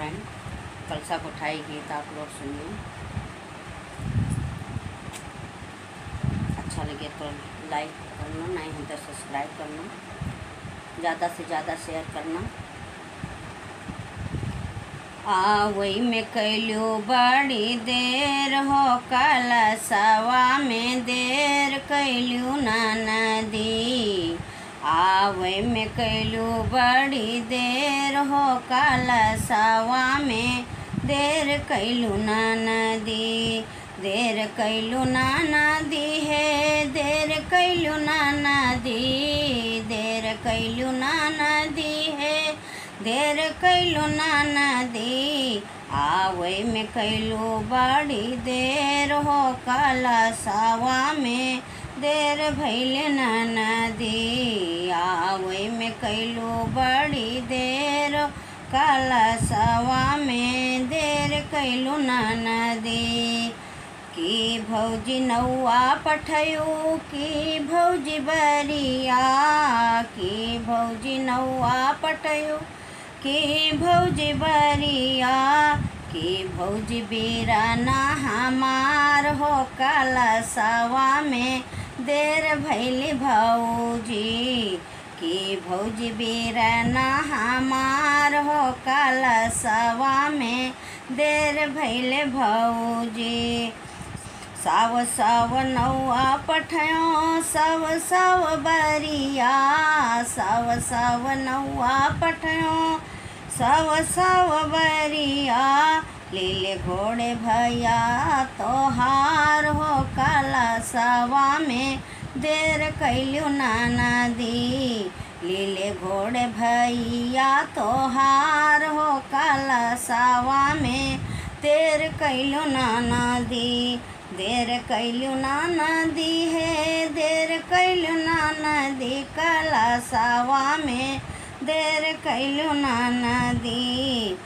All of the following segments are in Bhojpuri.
बहन कलसा को उठाएगी तो आप लोग सुनिए। अच्छा लगे तो लाइक करना, नहीं है तो सब्सक्राइब करना, ज़्यादा से ज़्यादा शेयर करना। आवई में कैलू बड़ी देर हो, कलसवा में देर कैलू नदी। आवई में कैलू बड़ी देर हो, कलसवा में देर कैलू नदी। देर कैलू नदी है, देर कैलू नदी, देर कैलू नदी है, देर कैलू नदी। आवई में कैलू बड़ी देर हो, कलसवा में देर भइल नदी। आवई में कैलू बड़ी देर, कलसवा में देर कैलू नदी। की भौजी नौआ पठयू, की भौजी बरिया, की भौजी नौआ पठयू, की भौजी बरिया, की भौजी बीराना हमार हो, कलसवा में देर भैली भौजी। की भौजी बीराना हमार हो, कलसवा में देर भैले भौजी। साव साव नौआ पठयो, साव साव बरिया, साव साव नौआ पठयो, साव साव बरिया। लीले घोड़े भैया तोहार हो, कलसवा में देर कैलू नदी। लीले घोड़े भैया तोहार हो, कलसवा में देर कैलू नदी। देर कैलू नदी है, देर कैलू नदी, कलसवा में देर कैलू नदी।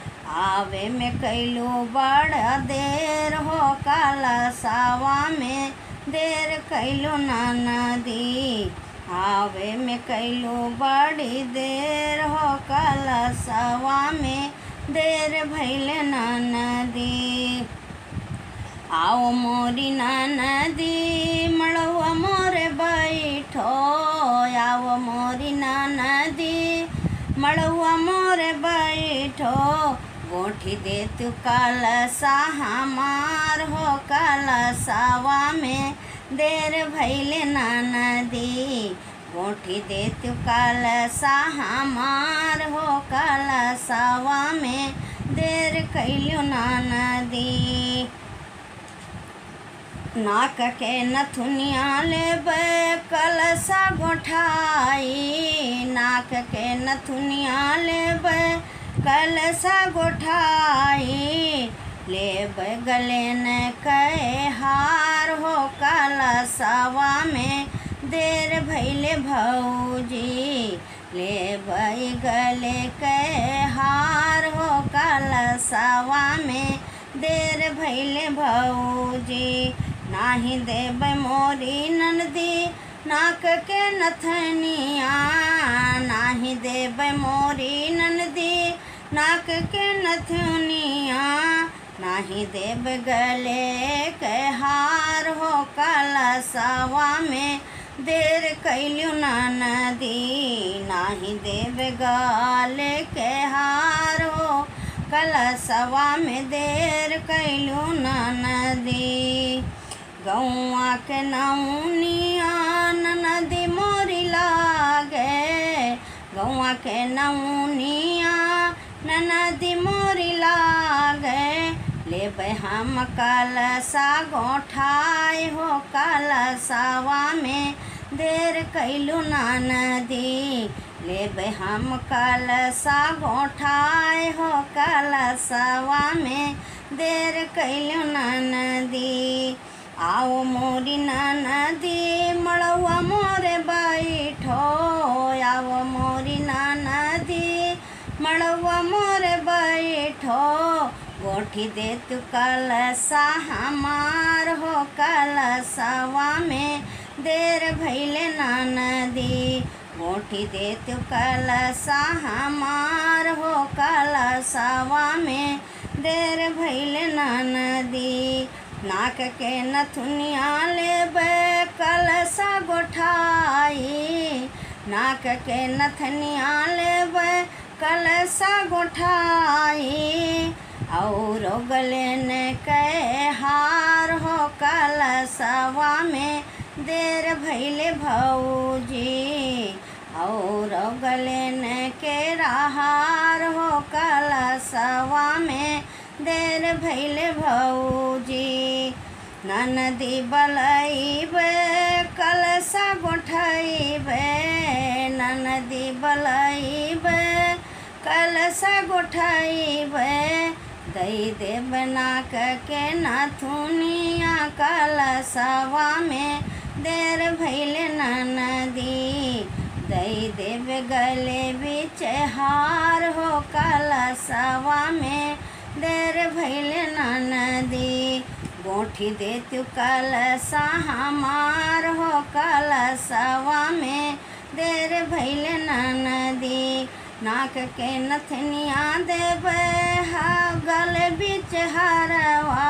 आवे में कैलू बड़ा देर हो, कलसवा में देर कैलू नदी। आवे में कैलू बड़ी देर हो, कलसवा में देर भइल नदी। आओ मोरी नदी मड़वा मोरे बैठो, आओ मोरी नदी मड़वा मोरे बैठो। गोठी दे तू कलसा हमार हो, कलसवा में देर भइल नदी। गोठी दे तू कलसा हमार हो, कलसवा में देर कैलू नदी। नाक के नथुनिया लेबै कलसा गोठाई, नाक के नथुनिया लेबै कलसा गोठाई। लेबै गले न कै हार हो, कलसवा में देर भइले भौजी। लेबै गले कै हार हो, कलसवा में देर भइले भौजी। नाही देबै मोरी ननदी नाक के नथनिया, नाही देबै मोरी ननदी नाक के नथनिया। नाही देबै गले के हार हो, कलसवा में देर कैलू नदी। नाही देबै गले के हार हो, कलसवा में देर कैलू नदी। गौआ के नौनिया नदी मोरी लागे, गौआ के नौनिया नदी मोरी लागे। लेबै हम कलसा गोठाई हो, कलसवा में देर कैलू नदी। लेबै हम कलसा गोठाई हो, कलसवा में देर कैलू नदी। आओ मोरी नदी मड़वा मोरे बैठो, आओ मोरी नदी मड़वा मोरे बैठो। गोठी दे तू कलसा हमार हो, कलसवा में देर भइले नदी। गोठी दे तू कलसा हमार हो, कल कलशवा में देर भइल ननदी। नाक के नथुनिया लेबे कलशा गोठाई, नाक के नथनिया लेबे कलशा गोठाई। और गले ने के हार हो कलशवा में देर भइले भौजी। और गले ने के हार हो कलशवा में देर भइले भौजी। ननदी बलैबे कलशा गोठैबे, ननदी बलैबे कलशा गोठैबे। दई देब नाक के नथुनिया कलशवा में देर भइले ननदी। दई देब गले बीच हार हो कलशवा में देर भइले ननदी। गोठी देतु कलशा हमार हो कलशवा में देर भइले ननदी। नाक के नथनिया देबे गले बीच हरवा,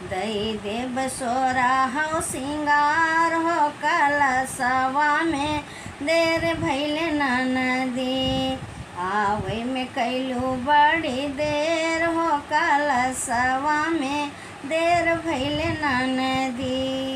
दई देब सोरा हो सिंगार हो कलशवा में देर भइले ननदी। आवे में कैलू बड़ी देर हो कलशवा में देर भइले ननदी।